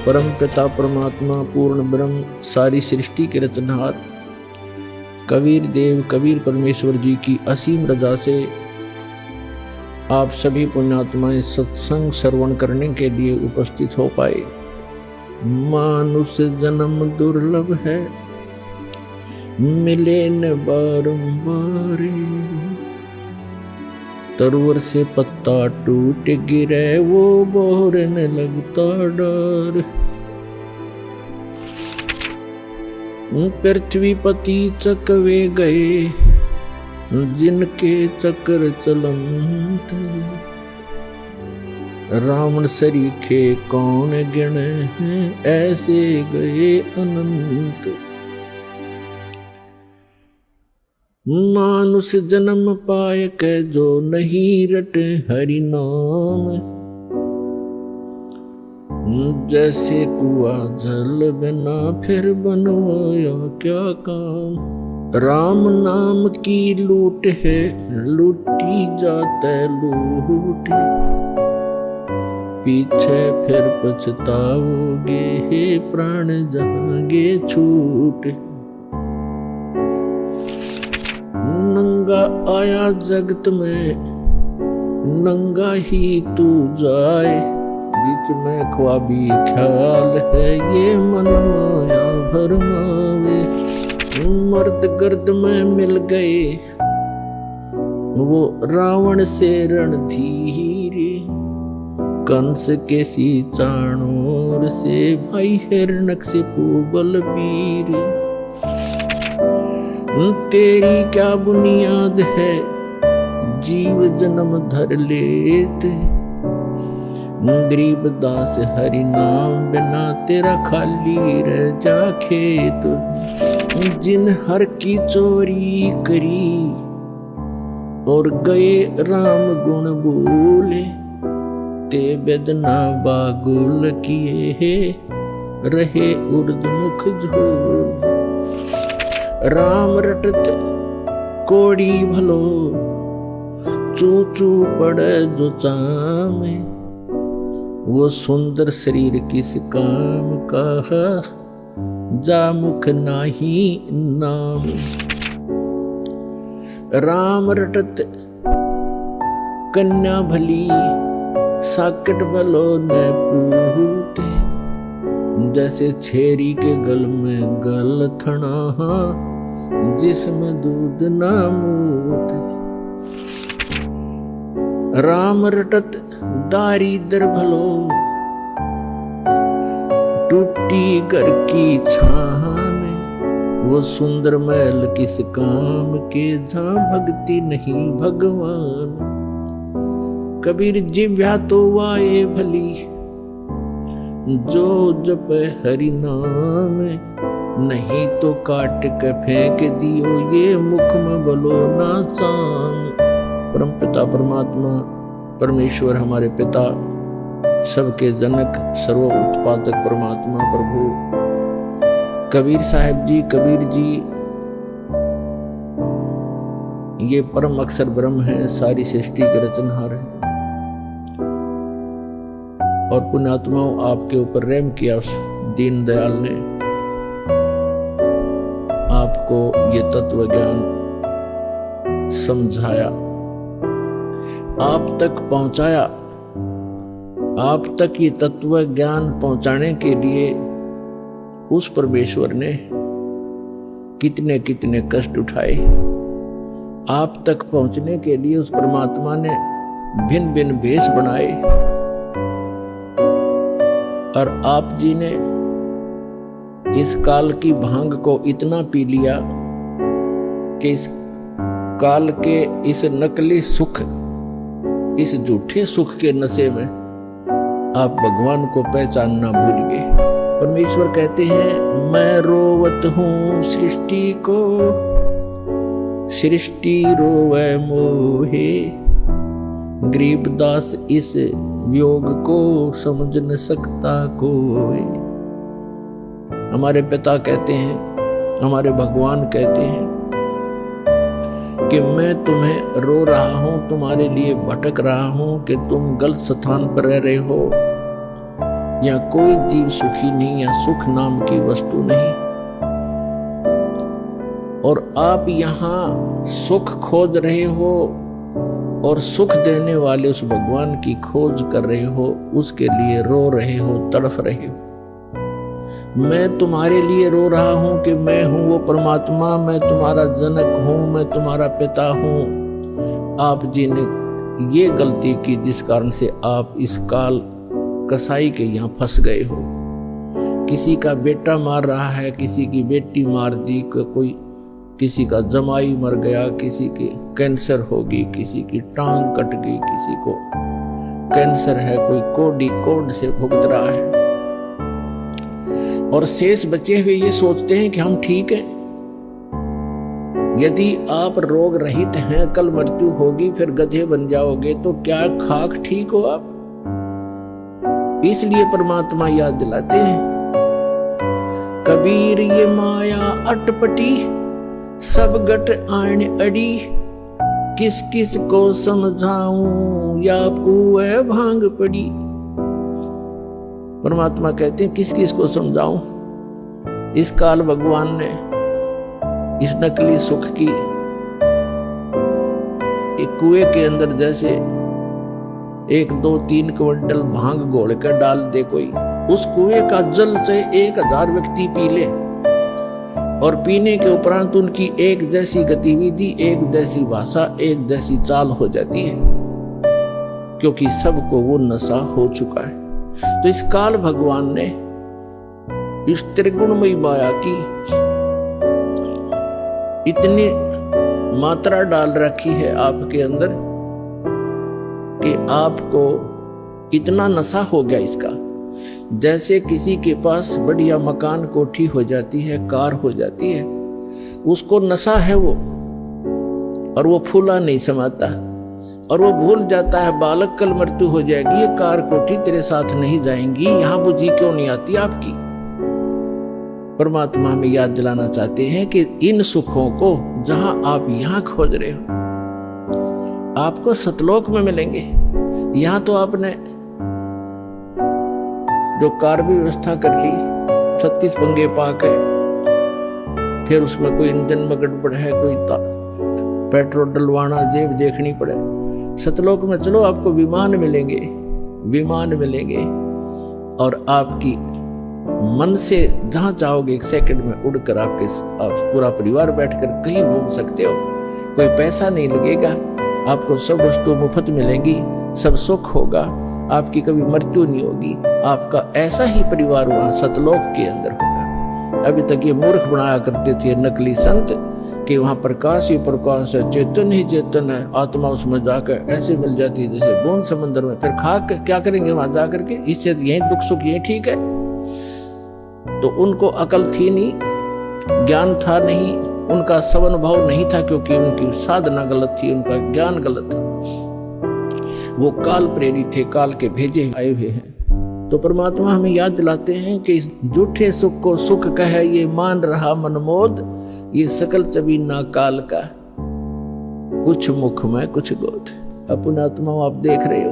परम पिता परमात्मा पूर्ण ब्रह्म सारी सृष्टि के रचनहार कबीर देव कबीर परमेश्वर जी की असीम रजा से आप सभी पुण्यात्माएं सत्संग श्रवण करने के लिए उपस्थित हो पाए। मानुष जन्म दुर्लभ है, मिले न बारंबार। तरवर से पत्ता टूट गिरे वो बोरने लगता डर। पृथ्वीपति चकवे गए जिनके चक्र चलंत। रावण सरीखे कौन गिने हैं, ऐसे गए अनंत। मानुष जन्म पाए के जो नहीं रटे हरि नाम। जैसे कुआ जल बिना फिर बनवाया क्या काम। राम नाम की लूट है, लूटी जाते लूट। पीछे फिर पछताओगे, हे प्राण जाएंगे छूट। नंगा आया जगत में, नंगा ही तू जाए। बीच में ख्वाबी ख्याल है, ये मन माया भरमावे। मर्द गर्द में मिल गए वो रावण से रणधीर। कंस के सी चाणूर से भाई हिरण्यकशिपु बलबीर। तेरी क्या बुनियाद है, जीव जन्म धर लेते। गरीब दास हरि नाम बिना तेरा खाली रह जा खेत। जिन हर की चोरी करी और गए राम गुण बोले। ते बेदना बागुल किए रहे उर्दमुख झोल। राम रटत कोड़ी भलो, चू चू पड़े जो चामे। वो सुंदर शरीर किस काम का, जा मुख नाही नाम। राम रटत कन्या भली, साकट भलो न पूते। जैसे छेरी के गल में गल थना, जिसमें दूध ना मूत। राम रटत दारिद्र भलो, टूटी घर की छान। वो सुंदर महल किस काम के, जहां भक्ति नहीं भगवान। कबीर जिव्या तो वाए भली, जो जप हरि नाम। नहीं तो काट के फेंक दियो, ये मुख में बोलो ना चाम। परम पिता परमात्मा परमेश्वर हमारे पिता, सबके जनक सर्व उत्पादक परमात्मा प्रभु कबीर साहिब जी, कबीर जी ये परम अक्षर ब्रह्म है, सारी सृष्टि के रचनहार है। और पुण्यात्माओं, आपके ऊपर रहम किया उस दीन दयाल ने, आपको ये तत्व ज्ञान समझाया, आप तक पहुंचाया। आप तक ये तत्व ज्ञान पहुंचाने के लिए उस परमेश्वर ने कितने कितने कष्ट उठाए। आप तक पहुंचने के लिए उस परमात्मा ने भिन्न भिन्न भेष बनाए। और आप जी ने इस काल की भांग को इतना पी लिया कि इस काल के इस नकली सुख, इस झूठे सुख के नशे में आप भगवान को पहचानना भूल गए। परमेश्वर कहते हैं, मैं रोवत हूँ सृष्टि को, सृष्टि रोवे मोहे। गरीबदास इस वियोग को समझ न सकता कोई। हमारे पिता कहते हैं, हमारे भगवान कहते हैं कि मैं तुम्हें रो रहा हूं, तुम्हारे लिए भटक रहा हूं कि तुम गलत स्थान पर रह रहे हो। या कोई जीव सुखी नहीं, या सुख नाम की वस्तु नहीं। और आप यहाँ सुख खोज रहे हो और सुख देने वाले उस भगवान की खोज कर रहे हो, उसके लिए रो रहे हो, तड़फ रहे हो। मैं तुम्हारे लिए रो रहा हूं कि मैं हूं वो परमात्मा, मैं तुम्हारा जनक हूं, मैं तुम्हारा पिता हूं। आप जी ने ये गलती की जिस कारण से आप इस काल कसाई के यहाँ फंस गए हो। किसी का बेटा मार रहा है, किसी की बेटी मार दी, कोई किसी का जमाई मर गया, किसी की कैंसर होगी, किसी की टांग कट गई, किसी को कैंसर है, कोई कोड से भुगत रहा है। और शेष बचे हुए ये सोचते हैं कि हम ठीक हैं। यदि आप रोग रहित हैं, कल मृत्यु होगी, फिर गधे बन जाओगे, तो क्या खाक ठीक हो आप? इसलिए परमात्मा याद दिलाते हैं, कबीर ये माया अटपटी, सब गट आण अड़ी, किस किस को समझाऊं, या कुएं भांग पड़ी। परमात्मा कहते हैं किस किस को समझाऊं। इस काल भगवान ने इस नकली सुख की एक कुएं के अंदर जैसे 1, 2, 3 क्विंटल भांग घोल कर डाल दे कोई, उस कुएं का जल से 1000 व्यक्ति पी ले, और पीने के उपरांत उनकी एक जैसी गतिविधि, एक जैसी भाषा, एक जैसी चाल हो जाती है, क्योंकि सबको वो नशा हो चुका है। तो इस काल भगवान ने इस त्रिगुणमयी माया की इतनी मात्रा डाल रखी है आपके अंदर कि आपको इतना नशा हो गया इसका। जैसे किसी के पास बढ़िया मकान, कोठी हो जाती है, कार हो जाती है, उसको नशा है वो, और वो फूला नहीं समाता, और वो भूल जाता है बालक कल मृत्यु हो जाएगी, ये कार कोठी तेरे साथ नहीं जाएंगी, यहां बुद्धि क्यों नहीं आती आपकी। परमात्मा हमें याद दिलाना चाहते हैं कि इन सुखों को जहां आप यहां खोज रहे हो, आपको सतलोक में मिलेंगे। यहां तो आपने जो कार भी व्यवस्था कर ली, 36 पंगे पाक है, फिर उसमें कोई इंजन में गड़बड़ है, कोई पेट्रोल डलवाना, जेब देखनी पड़े। सतलोक में चलो, आपको विमान मिलेंगे, विमान मिलेंगे, और आपकी मन से जहां चाहोगे 1 सेकंड में उड़कर आप पूरा परिवार बैठकर कहीं घूम सकते हो। कोई पैसा नहीं लगेगा, आपको सब वस्तु मुफ्त मिलेंगी, सब सुख होगा, आपकी कभी मृत्यु नहीं होगी। आपका ऐसा ही परिवार वहां सतलोक के अंदर होगा। अभी तक ये मूर्ख बनाया करते थे नकली संत कि वहां प्रकाश ही प्रकाश है, चेतन ही चेतन है, आत्मा उसमें जाकर ऐसे मिल जाती है जैसे बूंद समंदर में। फिर खा कर क्या करेंगे वहां जाकर के? इससे यही दुख सुख यही ठीक है। तो उनको अकल थी नहीं, ज्ञान था नहीं, उनका सवनुभव नहीं था, क्योंकि उनकी साधना गलत थी, उनका ज्ञान गलत था। वो काल प्रेरित थे, काल के भेजे आए हुए हैं। तो परमात्मा हमें याद दिलाते हैं कि इस झूठे सुख को सुख कहे ये मान रहा मनमोद, ये सकल चबीना काल का, कुछ मुख में कुछ गोद। अपना आत्मा आप देख रहे हो,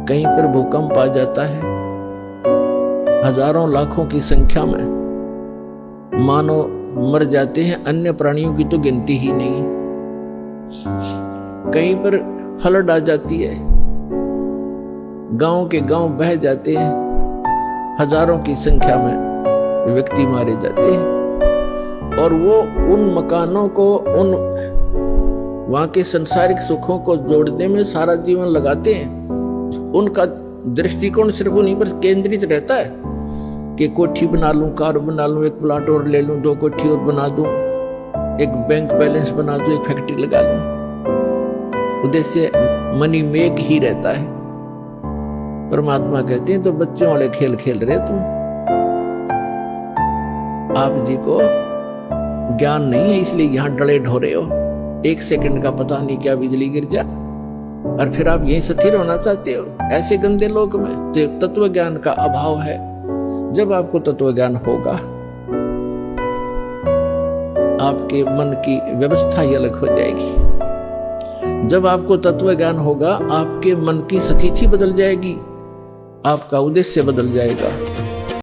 कहीं पर भूकंप आ जाता है, हजारों लाखों की संख्या में मानव मर जाते हैं, अन्य प्राणियों की तो गिनती ही नहीं। कहीं पर फ्लड आ जाती है, गांव के गांव बह जाते हैं, हजारों की संख्या में व्यक्ति मारे जाते हैं, और वो उन मकानों को, उन वहां के सांसारिक सुखों को जोड़ने में सारा जीवन लगाते हैं। उनका दृष्टिकोण सिर्फ उन्हीं पर केंद्रित रहता है कि कोठी बना लूं, कार बना लूं, 1 प्लाट और ले लूं, 2 कोठी और बना दूं, एक बैंक बैलेंस बना दूं, एक फैक्ट्री लगा लूं। उद्देश्य मनी मेक ही रहता है। परमात्मा कहते हैं तो बच्चों वाले खेल खेल रहे तुम। आप जी को ज्ञान नहीं है, इसलिए यहां डले ढोरे हो। 1 सेकंड का पता नहीं क्या बिजली गिर जा, और फिर आप यहीं स्थिर होना चाहते हो ऐसे गंदे लोक में। तो तत्व ज्ञान का अभाव है। जब आपको तत्व ज्ञान होगा, आपके मन की व्यवस्था ही अलग हो जाएगी। जब आपको तत्व ज्ञान होगा, आपके मन की स्थिति बदल जाएगी। आपका उद्देश्य बदल जाएगा।